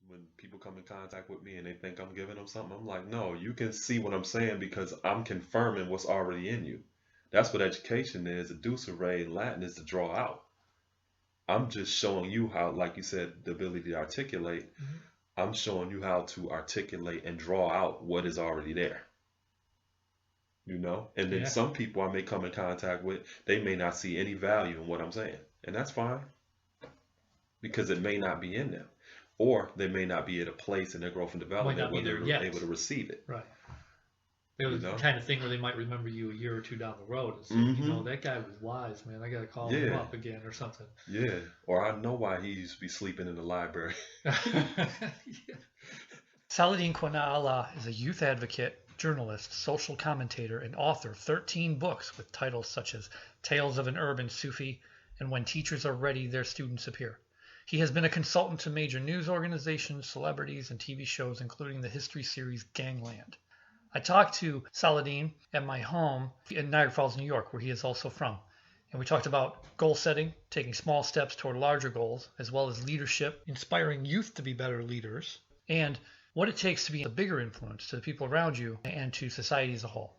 When people come in contact with me and they think I'm giving them something, I'm like, no, you can see what I'm saying because I'm confirming what's already in you. That's what education is. A deuce array in Latin is to draw out. I'm just showing you how, like you said, the ability to articulate. Mhm. I'm showing you how to articulate and draw out what is already there. And then Yeah. some people I may come in contact with, they may not see any value in what I'm saying, and that's fine because it may not be in them, or they may not be at a place in their growth and Might development not be where there they're yet. able to receive it. Right. It You was the know? kind of thing where they might remember you a year or two down the road and say, Mm-hmm. that guy was wise, man. I got to call him Yeah, up again or something. yeah. Or I know why he used to be sleeping in the library. Yeah. Saladin Kwana'ala is a youth advocate, journalist, social commentator, and author of 13 books with titles such as Tales of an Urban Sufi and When Teachers Are Ready, Their Students Appear. He has been a consultant to major news organizations, celebrities, and TV shows, including the history series Gangland. I talked to Saladin at my home in Niagara Falls, New York, where he is also from. And we talked about goal setting, taking small steps toward larger goals, as well as leadership, inspiring youth to be better leaders, and what it takes to be a bigger influence to the people around you and to society as a whole.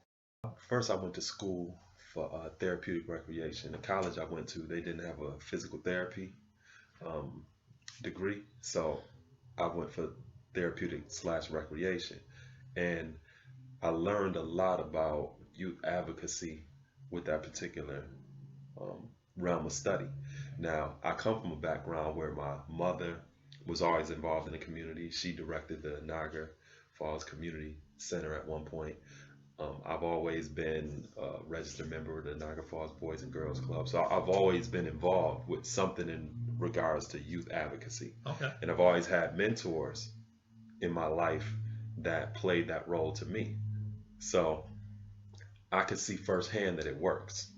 First, I went to school for therapeutic recreation. The college I went to, they didn't have a physical therapy um, degree, so I went for therapeutic slash recreation, and I learned a lot about youth advocacy with that particular um, realm of study. Now, I come from a background where my mother was always involved in the community. She directed the Niagara Falls Community Center at one point. I've always been a registered member of the Niagara Falls Boys and Girls Club. So I've always been involved with something in regards to youth advocacy. Okay. And I've always had mentors in my life that played that role to me. So I could see firsthand that it works,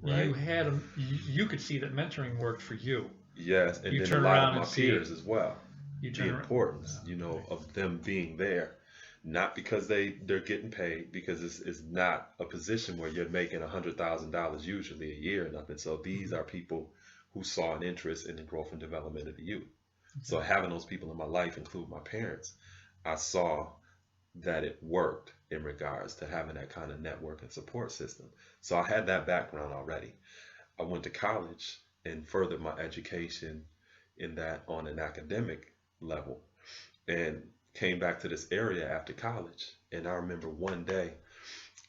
You right? had you could see that mentoring worked for you. Yes, and You then a turn lot of around my and see peers as well. you The turn around. importance, Okay. of them being there, not because they're getting paid, because it's not a position where you're making $100,000 usually a year or nothing. So these Mhm. are people who saw an interest in the growth and development of the youth. So Okay. having those people in my life, include my parents, I saw that it worked in regards to having that kind of network and support system. So I had that background already. I went to college and furthered my education in that on an academic level and came back to this area after college. And I remember one day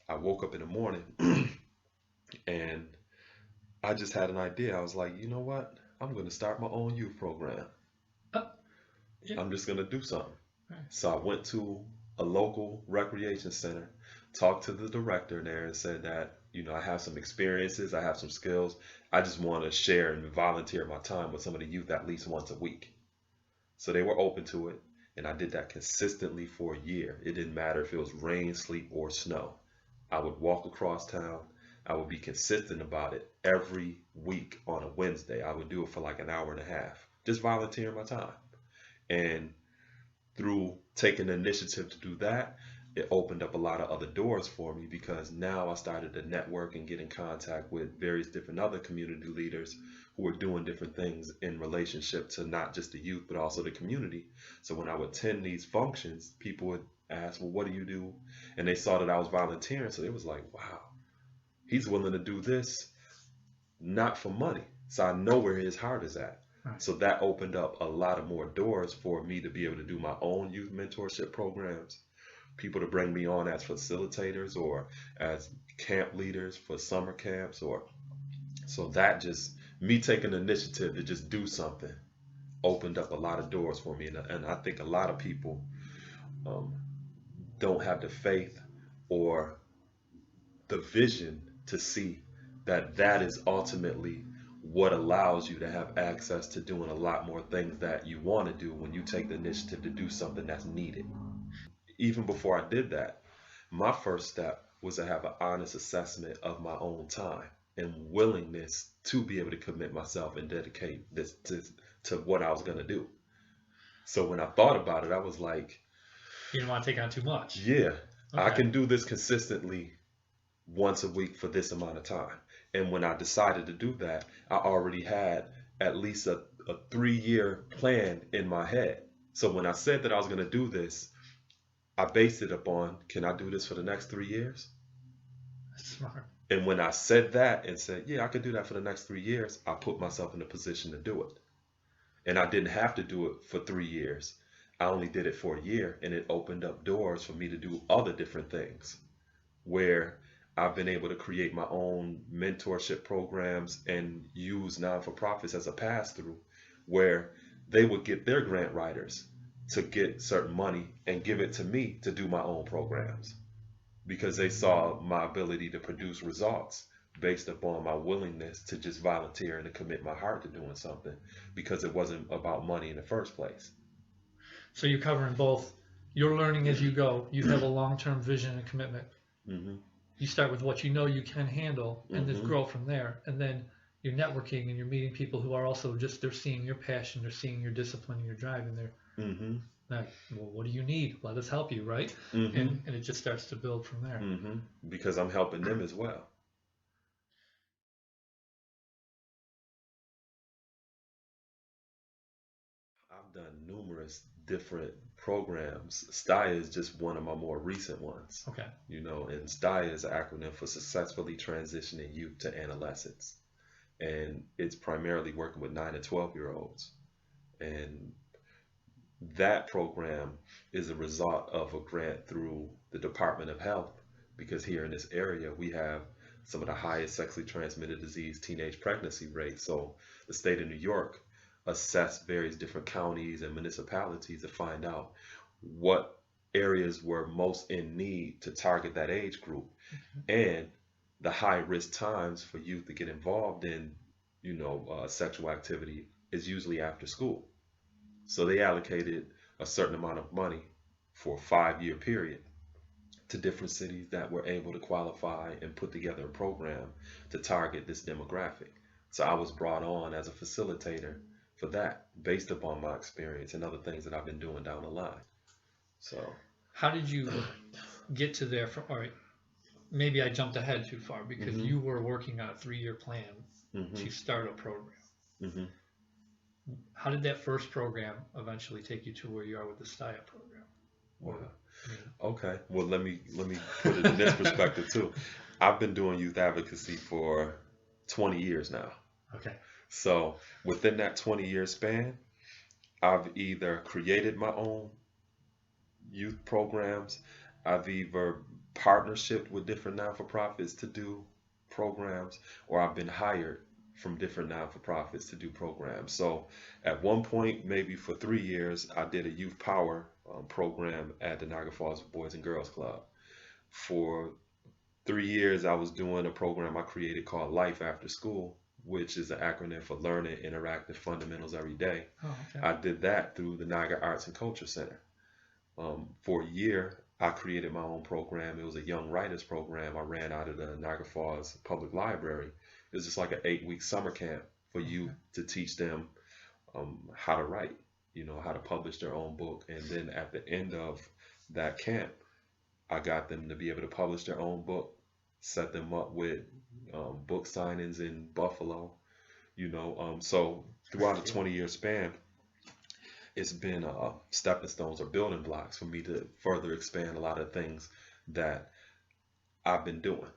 I woke up in the morning and I just had an idea. I was like, you know what? I'm going to start my own youth program. Uh, yeah. I'm just going to do something. Right. So I went to a local recreation center, talked to the director there, and said that, I have some experiences, I have some skills. I just want to share and volunteer my time with some of the youth at least once a week. So they were open to it, and I did that consistently for a year. It didn't matter if it was rain, sleet, or snow. I would walk across town. I would be consistent about it every week on a Wednesday. I would do it for like an hour and a half, just volunteering my time. And through taking the initiative to do that, it opened up a lot of other doors for me because now I started to network and get in contact with various different other community leaders who are doing different things in relationship to not just the youth but also the community. So when I would attend these functions, people would ask, well, what do you do? And they saw that I was volunteering, so it was like, wow, he's willing to do this not for money. So I know where his heart is at. Right. So that opened up a lot of more doors for me to be able to do my own youth mentorship programs, people to bring me on as facilitators or as camp leaders for summer camps, or so that just me taking the initiative to just do something opened up a lot of doors for me. And I think a lot of people um, don't have the faith or the vision to see that that is ultimately what allows you to have access to doing a lot more things that you want to do when you take the initiative to do something that's needed. Even before I did that, my first step was to have an honest assessment of my own time and willingness to be able to commit myself and dedicate this to what I was going to do. So when I thought about it, I was like, You didn't want to take on too much. yeah, I Okay. can do this consistently once a week for this amount of time. And when I decided to do that, I already had at least a 3-year plan in my head. So when I said that I was going to do this, I based it upon, can I do this for the next 3 years? That's smart. And when I said that and said, yeah, I could do that for the next 3 years, I put myself in a position to do it. And I didn't have to do it for 3 years. I only did it for a year, and it opened up doors for me to do other different things where I've been able to create my own mentorship programs and use non for profits as a pass through where they would get their grant writers to get certain money and give it to me to do my own programs because they saw my ability to produce results based upon my willingness to just volunteer and to commit my heart to doing something because it wasn't about money in the first place. So you're covering both. You're learning as you go. You have a long-term vision and commitment. Mm-hmm. You start with what you know you can handle and just Mm-hmm. grow from there. And then you're networking and you're meeting people who are also just, they're seeing your passion, they're seeing your discipline and your drive, and they're Mm-hmm. like, well, what do you need? Let us help you, right? Mm-hmm. And it just starts to build from there. Mm-hmm. Because I'm helping them as well. I've done numerous different programs. STIA is just one of my more recent ones. Okay. And STIA is an acronym for Successfully Transitioning Youth to Adolescence. And it's primarily working with 9 and 12-year-olds. And that program is a result of a grant through the Department of Health because here in this area we have some of the highest sexually transmitted disease teenage pregnancy rates. So the state of New York assessed various different counties and municipalities to find out what areas were most in need to target that age group and the high risk times for youth to get involved in sexual activity is usually after school. So they allocated a certain amount of money for a 5-year period to different cities that were able to qualify and put together a program to target this demographic. So I was brought on as a facilitator for that based upon my experience and other things that I've been doing down the line. So How did you get to there? All right, maybe I jumped ahead too far because Mhm. you were working on a 3-year plan to Mhm. start a program. Mhm. How did that first program eventually take you to where you are with the STIA program? Wow. I mean, Okay. Well, let me put it in this perspective too. I've been doing youth advocacy for 20 years now. okay. So within that 20-year span, I've either created my own youth programs, I've either partnershiped with different non-for-profits to do programs, or I've been hired from different non-for-profits to do programs. So at one point, maybe for 3 years, I did a youth power program at the Niagara Falls Boys and Girls Club. For 3 years, I was doing a program I created called Life After School, which is an acronym for Learning Interactive Fundamentals Every Day. Oh, okay. I did that through the Niagara Arts and Culture Center. For a year, I created my own program. It was a young writers program I ran out of the Niagara Falls Public Library. It was just like an 8-week summer camp for youth to teach them how to write, how to publish their own book. And then at the end of that camp, I got them to be able to publish their own book, set them up with book signings in Buffalo, so throughout a 20-year span, it's been stepping stones or building blocks for me to further expand a lot of things that I've been doing.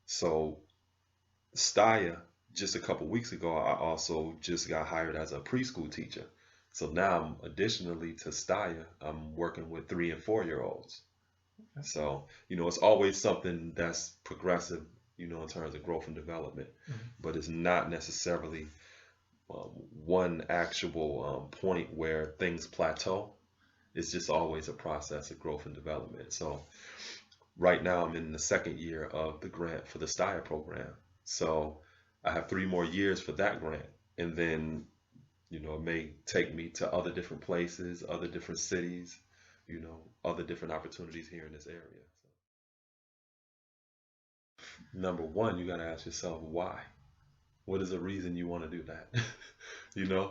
So STIA, just a couple weeks ago, I also just got hired as a preschool teacher. So now, additionally to STIA, I'm working with 3 and 4-year-olds. Okay. So, it's always something that's progressive, in terms of growth and development, but it's not necessarily one actual point where things plateau. It's just always a process of growth and development. So right now I'm in the second year of the grant for the STIA program. So I have 3 more years for that grant. And then, it may take me to other different places, other different cities, other different opportunities here in this area. Number one, you got to ask yourself why. What is the reason you want to do that?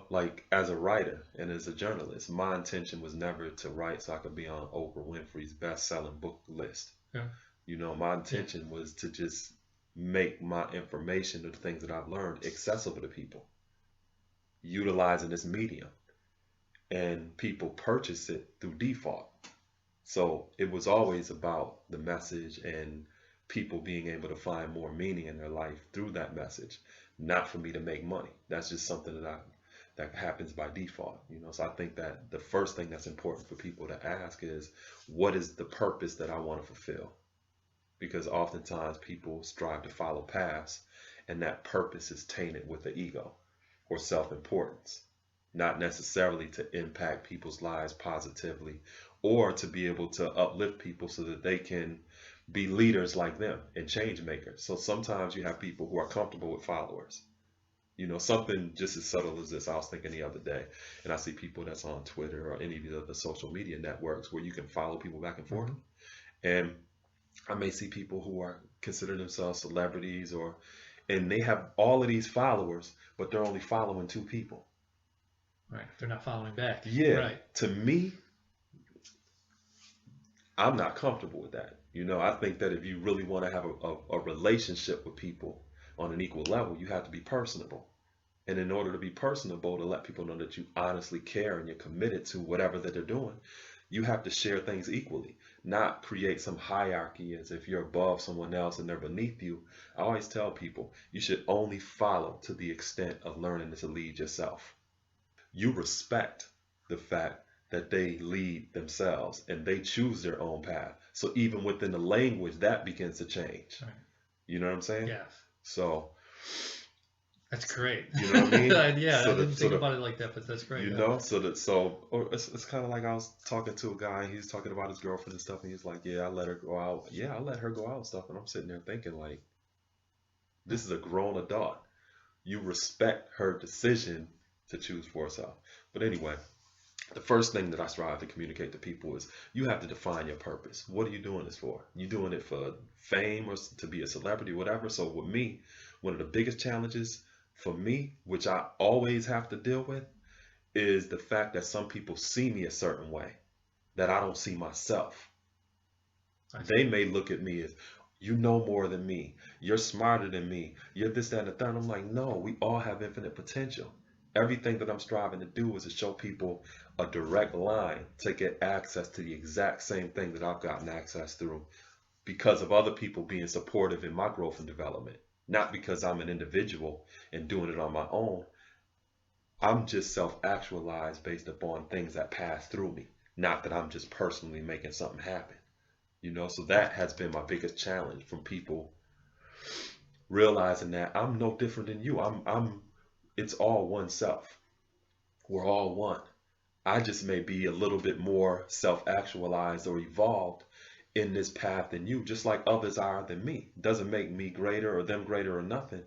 Like as a writer and as a journalist, my intention was never to write so I could be on Oprah Winfrey's best-selling book list. Yeah. My intention was to just make my information, the things that I've learned, accessible to people, utilizing this medium. and people purchase it through default. So it was always about the message and people being able to find more meaning in their life through that message, not for me to make money. That's just something that happens by default, you know. So I think that the first thing that's important for people to ask is, what is the purpose that I want to fulfill? Because oftentimes people strive to follow paths, and that purpose is tainted with the ego or self-importance, not necessarily to impact people's lives positively or to be able to uplift people so that they can be leaders like them and change makers. So sometimes you have people who are comfortable with followers. You know, something just as subtle as this. I was thinking the other day, and I see people that's on Twitter or any of the other social media networks where you can follow people back and forth. And I may see people who are consider themselves celebrities, or and they have all of these followers, but they're only following two people. Right. They're not following back. Yeah. Right. To me, I'm not comfortable with that. You know, I think that if you really want to have a relationship with people on an equal level, you have to be personable. And in order to be personable, to let people know that you honestly care and you're committed to whatever that they're doing, you have to share things equally, not create some hierarchy as if you're above someone else and they're beneath you. I always tell people you should only follow to the extent of learning to lead yourself. You respect the fact that they lead themselves and they choose their own path. So even within the language, that begins to change. Right. You know what I'm saying? Yes. So that's great. You know what I mean? Yeah, I didn't think about it like that, but that's great. You know, or it's kind of like I was talking to a guy. He was talking about his girlfriend and stuff, and he's like, "Yeah, I let her go out. Yeah, I let her go out and stuff." And I'm sitting there thinking, like, this is a grown adult. You respect her decision to choose for herself. But anyway, the first thing that I strive to communicate to people is you have to define your purpose. What are you doing this for? You doing it for fame or to be a celebrity, whatever? So with me, one of the biggest challenges for me, which I always have to deal with, is the fact that some people see me a certain way that I don't see myself. They may look at me as, you know more than me, you're smarter than me, you're this, that, and the third. I'm like, no, we all have infinite potential. Everything that I'm striving to do is to show people a direct line to get access to the exact same thing that I've gotten access through because of other people being supportive in my growth and development. Not because I'm an individual and doing it on my own. I'm just self-actualized based upon things that pass through me. Not that I'm just personally making something happen. You know, so that has been my biggest challenge from people realizing that I'm no different than you. It's all one self. We're all one. I just may be a little bit more self-actualized or evolved in this path than you, just like others are than me. Doesn't make me greater or them greater or nothing.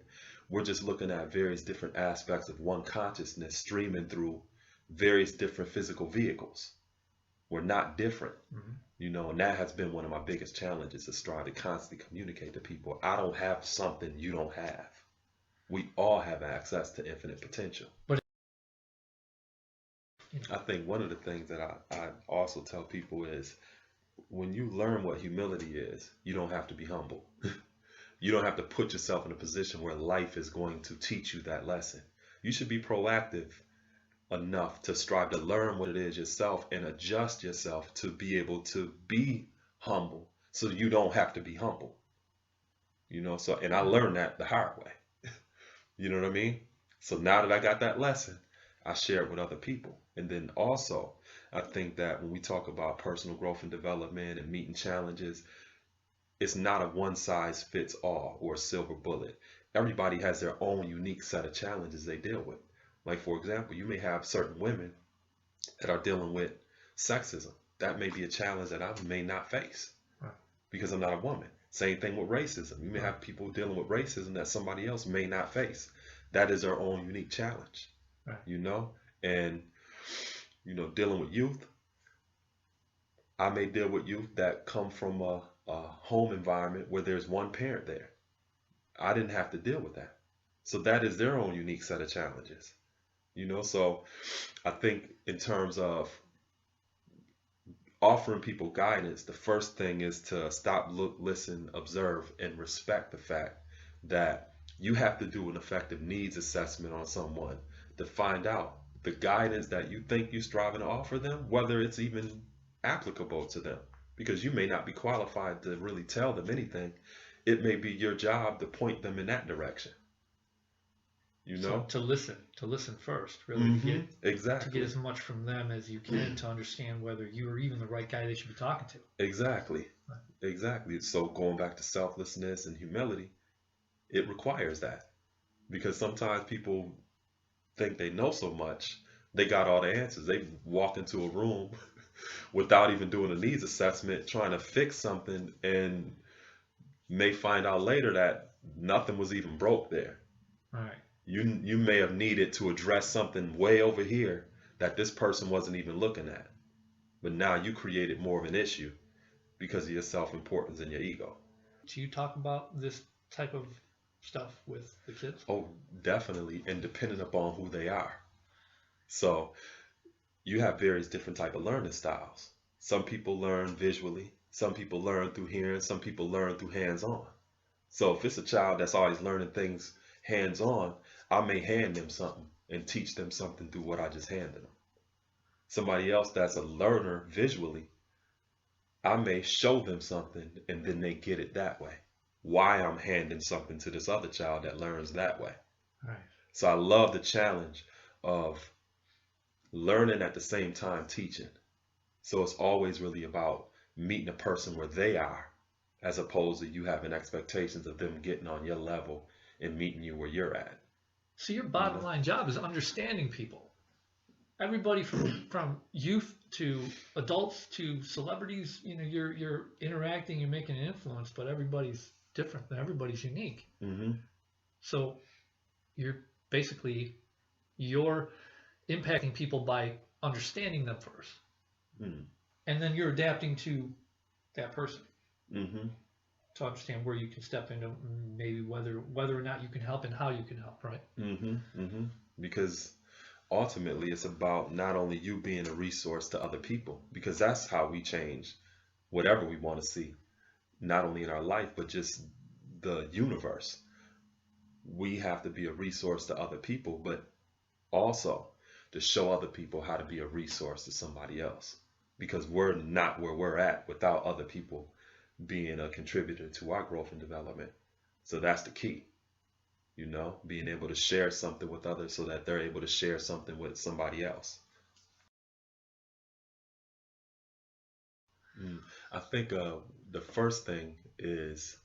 We're just looking at various different aspects of one consciousness streaming through various different physical vehicles. We're not different, you know, and that has been one of my biggest challenges, to strive to constantly communicate to people. I don't have something you don't have. We all have access to infinite potential. But I think one of the things that I also tell people is, when you learn what humility is, you don't have to be humble. You don't have to put yourself in a position where life is going to teach you that lesson. You should be proactive enough to strive to learn what it is yourself and adjust yourself to be able to be humble so you don't have to be humble. You know, so, and I learned that the hard way. You know what I mean? So now that I got that lesson, I share it with other people. And then also, I think that when we talk about personal growth and development and meeting challenges, it's not a one size fits all or a silver bullet. Everybody has their own unique set of challenges they deal with. Like, for example, you may have certain women that are dealing with sexism. That may be a challenge that I may not face because I'm not a woman. Same thing with racism. You may have people dealing with racism that somebody else may not face. That is their own unique challenge, you know? And, you know, dealing with youth, I may deal with youth that come from a home environment where there's one parent there. I didn't have to deal with that. So that is their own unique set of challenges, you know? So I think in terms of offering people guidance, the first thing is to stop, look, listen, observe, and respect the fact that you have to do an effective needs assessment on someone to find out the guidance that you think you're striving to offer them, whether it's even applicable to them. Because you may not be qualified to really tell them anything. It may be your job to point them in that direction. You So know? to listen first, really, to get Exactly. as much from them as you can to understand whether you are even the right guy they should be talking to. Exactly. Right. Exactly. So going back to selflessness and humility, it requires that. Because sometimes people think they know so much, they got all the answers. They walk into a room without even doing a needs assessment, trying to fix something, and may find out later that nothing was even broke there. Right. You may have needed to address something way over here that this person wasn't even looking at. But now you created more of an issue because of your self-importance and your ego. Do you talk about this type of stuff with the kids? Oh, definitely, and depending upon who they are. So you have various different type of learning styles. Some people learn visually, some people learn through hearing, some people learn through hands-on. So if it's a child that's always learning things hands-on, I may hand them something and teach them something through what I just handed them. Somebody else that's a learner visually, I may show them something and then they get it that way. Why I'm handing something to this other child that learns that way. Right. So I love the challenge of learning at the same time teaching. So it's always really about meeting a person where they are, as opposed to you having expectations of them getting on your level and meeting you where you're at. So your You bottom know? line job is understanding people. Everybody from youth to adults to celebrities, you're interacting, you're making an influence, but everybody's different and everybody's unique. Mm-hmm. So you're basically you're impacting people by understanding them first, Mm-hmm. and then you're adapting to that person Mm-hmm. to understand where you can step into, maybe whether or not you can help and how you can help, right? Mm-hmm. Mm-hmm. Because ultimately it's about not only you being a resource to other people, because that's how we change whatever we want to see, not only in our life, but just the universe. We have to be a resource to other people, but also to show other people how to be a resource to somebody else. Because we're not where we're at without other people being a contributor to our growth and development. So that's the key, being able to share something with others so that they're able to share something with somebody else. Mm. I think the first thing is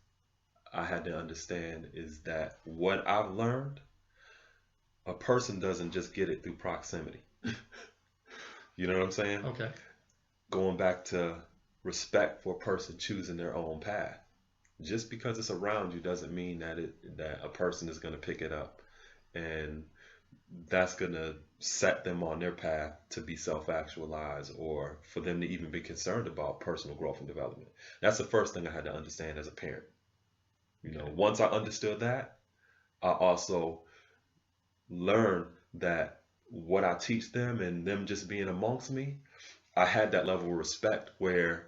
I had to understand is that what I've learned, a person doesn't just get it through proximity. You know what I'm saying? Okay. Going back to respect for a person choosing their own path. Just because it's around you doesn't mean that a person is going to pick it up and that's going to set them on their path to be self-actualized or for them to even be concerned about personal growth and development. That's the first thing I had to understand as a parent. Okay. Once I understood that, I also learned that what I teach them and them just being amongst me, I had that level of respect where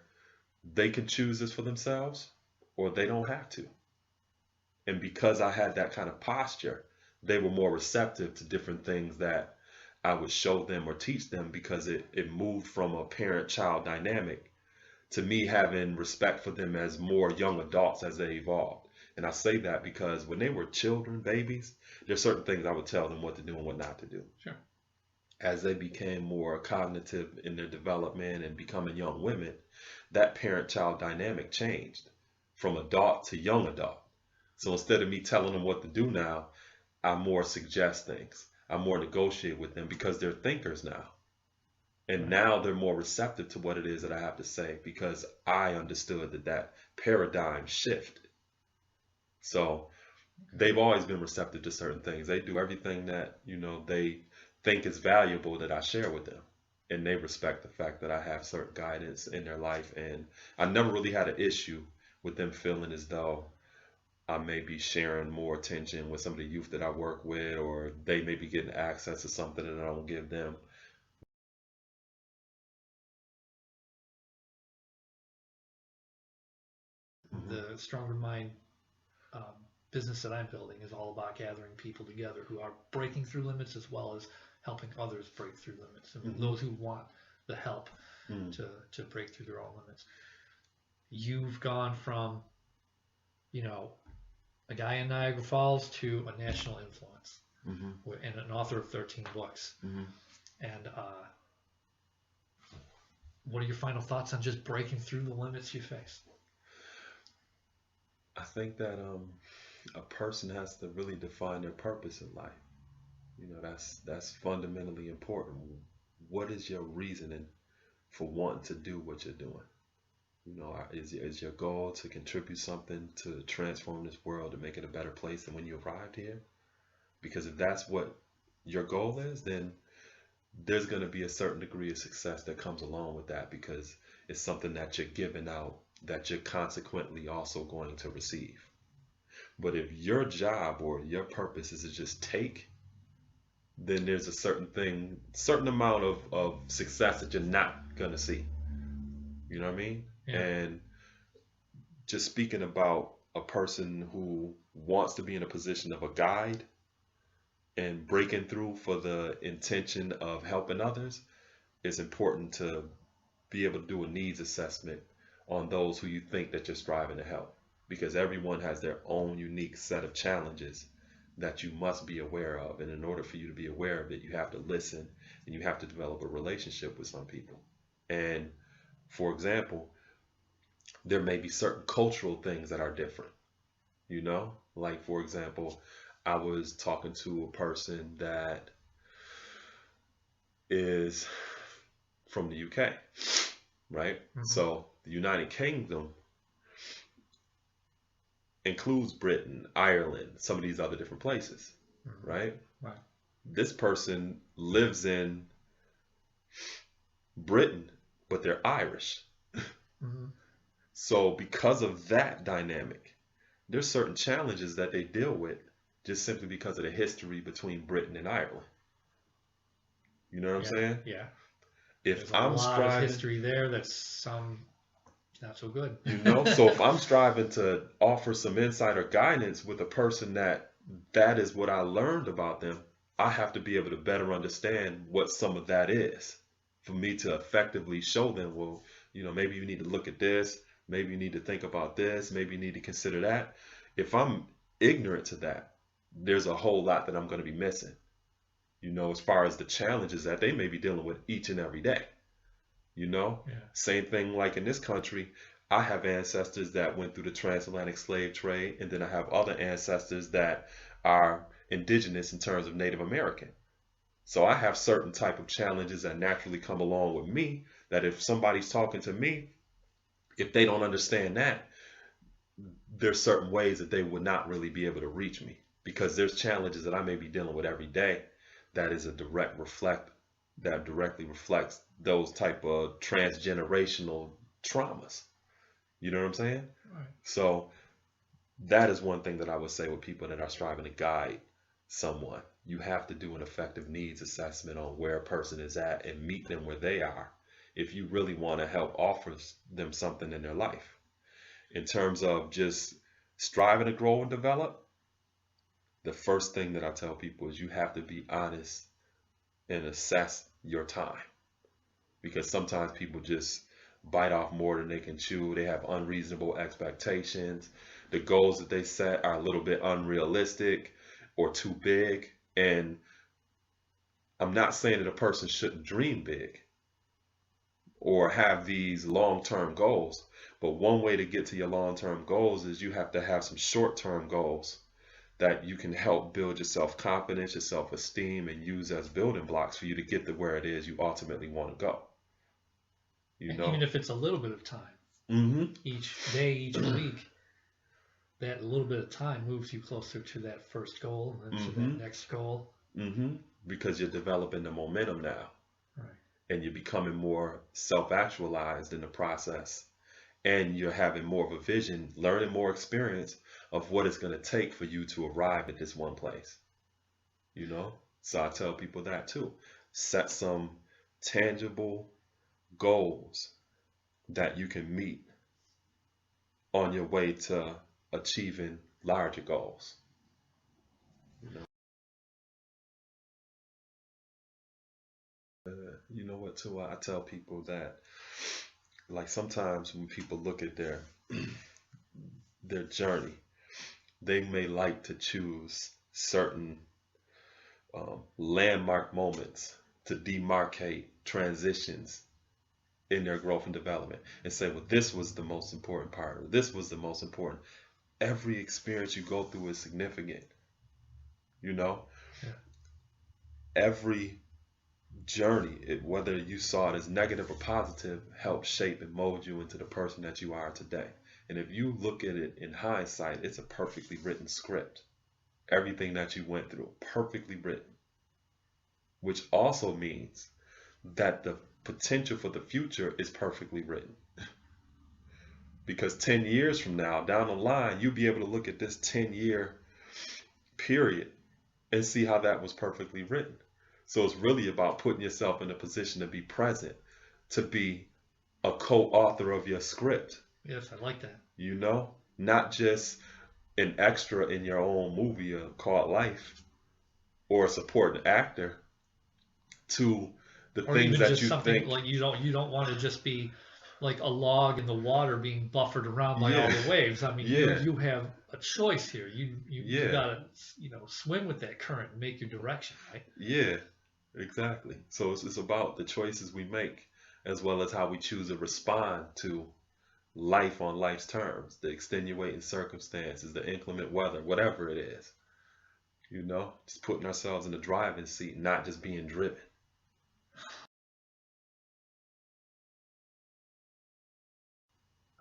they can choose this for themselves or they don't have to. And because I had that kind of posture, they were more receptive to different things that I would show them or teach them because it moved from a parent child dynamic to me having respect for them as more young adults as they evolved. And I say that because when they were children, babies, there's certain things I would tell them what to do and what not to do. Sure. As they became more cognitive in their development and becoming young women, that parent child dynamic changed from adult to young adult. So instead of me telling them what to do now, I more suggest things. I more negotiate with them because they're thinkers now. And Right. now they're more receptive to what it is that I have to say because I understood that paradigm shifted. So they've always been receptive to certain things. They do everything that, they think is valuable that I share with them. And they respect the fact that I have certain guidance in their life. And I never really had an issue with them feeling as though I may be sharing more attention with some of the youth that I work with, or they may be getting access to something that I don't give them. Hmm. The Stronger Mind um, business that I'm building is all about gathering people together who are breaking through limits as well as helping others break through limits, and those who want the help to break through their own limits. You've gone from, you know, a guy in Niagara Falls to a national influence, and an author of 13 books. And what are your final thoughts on just breaking through the limits you face? I think that a person has to really define their purpose in life. You know, that's fundamentally important. What is your reasoning for wanting to do what you're doing? You know, is your goal to contribute something to transform this world, to make it a better place than when you arrived here? Because if that's what your goal is, then there's going to be a certain degree of success that comes along with that, because it's something that you're giving out that you're consequently also going to receive. But if your job or your purpose is to just take, then there's a certain amount of success that you're not going to see. You know what I mean? Yeah. And just speaking about a person who wants to be in a position of a guide and breaking through for the intention of helping others, it's important to be able to do a needs assessment on those who you think that you're striving to help, because everyone has their own unique set of challenges that you must be aware of. And in order for you to be aware of it, you have to listen and you have to develop a relationship with some people. And for example, there may be certain cultural things that are different, you know, like for example, I was talking to a person that is from the UK, right? So the United Kingdom includes Britain, Ireland, some of these other different places, right? Right. This person lives in Britain, but they're Irish. So because of that dynamic, there's certain challenges that they deal with just simply because of the history between Britain and Ireland. You know what I'm saying? Yeah. If There's a I'm lot striving, of history there that's some not so good. you know, so if I'm striving to offer some insight or guidance with a person that is what I learned about them, I have to be able to better understand what some of that is for me to effectively show them, well, you know, maybe you need to look at this, maybe you need to think about this, maybe you need to consider that. If I'm ignorant to that, there's a whole lot that I'm going to be missing, you know, as far as the challenges that they may be dealing with each and every day. You know, same thing like in this country, I have ancestors that went through the transatlantic slave trade, and then I have other ancestors that are indigenous in terms of Native American. So I have certain type of challenges that naturally come along with me, that if somebody's talking to me, if they don't understand that, there's certain ways that they would not really be able to reach me, because there's challenges that I may be dealing with every day that is a that directly reflects those type of transgenerational traumas. You know what I'm saying? Right. So that is one thing that I would say with people that are striving to guide someone. You have to do an effective needs assessment on where a person is at and meet them where they are if you really want to help offer them something in their life. In terms of just striving to grow and develop, the first thing that I tell people is you have to be honest and assess your time, because sometimes people just bite off more than they can chew. They have unreasonable expectations. The goals that they set are a little bit unrealistic or too big. And I'm not saying that a person shouldn't dream big or have these long-term goals, but one way to get to your long-term goals is you have to have some short-term goals that you can help build your self-confidence, your self-esteem, and use as building blocks for you to get to where it is you ultimately want to go. You know? Even if it's a little bit of time, each day, each week, that little bit of time moves you closer to that first goal and then to that next goal. Because you're developing the momentum now. Right. And you're becoming more self-actualized in the process. And you're having more of a vision, learning more experience of what it's going to take for you to arrive at this one place. You know? So I tell people that too. Set some tangible goals that you can meet on your way to achieving larger goals. You know, you know what too? I tell people that like sometimes when people look at their journey, they may like to choose certain landmark moments to demarcate transitions in their growth and development and say, well, this was the most important part, or this was the most important. Every experience you go through is significant, you know? Yeah. Every journey, whether you saw it as negative or positive, helps shape and mold you into the person that you are today. And if you look at it in hindsight, it's a perfectly written script. Everything that you went through, perfectly written, which also means that the potential for the future is perfectly written. Because 10 years from now, down the line, you'll be able to look at this 10-year period and see how that was perfectly written. So it's really about putting yourself in a position to be present, to be a co-author of your script. Yes, I like that. You know, not just an extra in your own movie called Life, or a supporting actor to the Or things even that just you something think. like you don't want to just be like a log in the water being buffered around by all Yeah, the waves. I mean, you yeah, you have a choice here. You yeah, gotta swim with that current and make your direction, right? yeah, exactly. So it's about the choices we make as well as how we choose to respond to life on life's terms, the extenuating circumstances, the inclement weather, whatever it is. You know, just putting ourselves in the driving seat, not just being driven.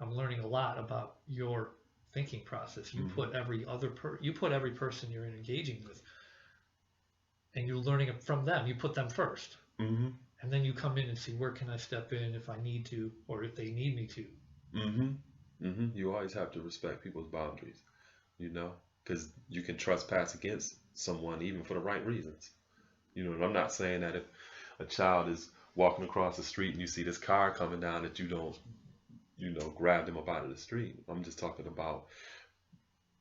I'm learning a lot about your thinking process. You Hmm. put you put every person you're engaging with, and you're learning it from them. You put them first, Hmm. and then you come in and see where can I step in if I need to, or if they need me to. Hmm. Hmm. You always have to respect people's boundaries, you know, because you can trespass against someone even for the right reasons. You know, and I'm not saying that if a child is walking across the street and you see this car coming down that you don't, grab them up out of the street. I'm just talking about,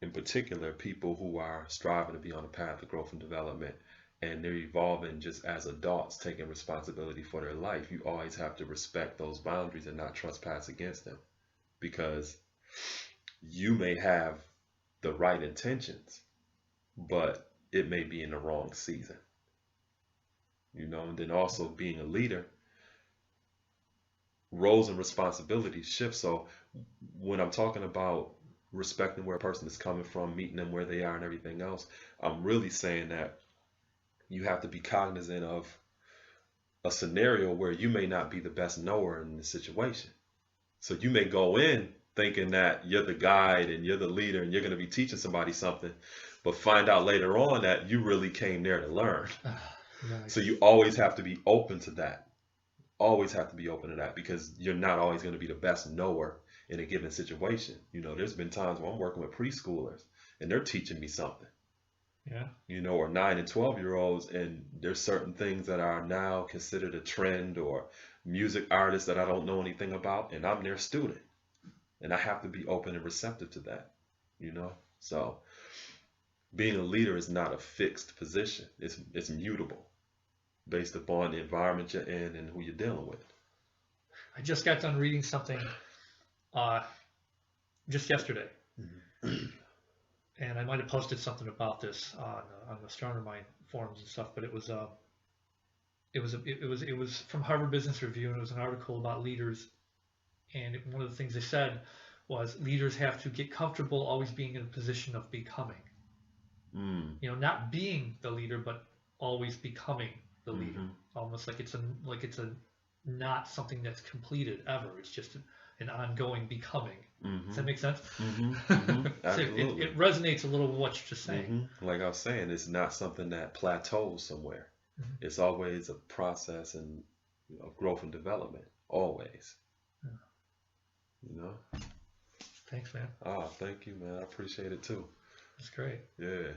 in particular, people who are striving to be on a path of growth and development and they're evolving just as adults, taking responsibility for their life. You always have to respect those boundaries and not trespass against them because you may have the right intentions, but it may be in the wrong season, and then also being a leader, roles and responsibilities shift. So when I'm talking about respecting where a person is coming from, meeting them where they are and everything else, I'm really saying that you have to be cognizant of a scenario where you may not be the best knower in the situation. So you may go in thinking that you're the guide and you're the leader and you're going to be teaching somebody something, but find out later on that you really came there to learn. So Nice. you always have to be open to that. Always have to be open to that because you're not always going to be the best knower in a given situation. There's been times when I'm working with preschoolers and they're teaching me something, Yeah. or 9 and 12-year-olds, and there's certain things that are now considered a trend or music artists that I don't know anything about, and I'm their student, and I have to be open and receptive to that, So being a leader is not a fixed position. It's mutable based upon the environment you're in and who you're dealing with. I just got done reading something uh, just yesterday, and I might have posted something about this on the Stronger Mind forums and stuff. But it was from Harvard Business Review, and it was an article about leaders. And one of the things they said was leaders have to get comfortable always being in a position of becoming. Mm. Not being the leader, but always becoming the leader. Mm-hmm. Almost like it's a not something that's completed ever. It's just an ongoing becoming. Does Mm-hmm. that make sense? Mm-hmm. Mm-hmm. So Absolutely. it resonates a little with what you're just saying. Mm-hmm. Like I was saying, it's not something that plateaus somewhere. Mhm. It's always a process and growth and development. Always. Yeah. You know. Thanks, man. Ah, thank you, man. I appreciate it too. That's great. Yeah.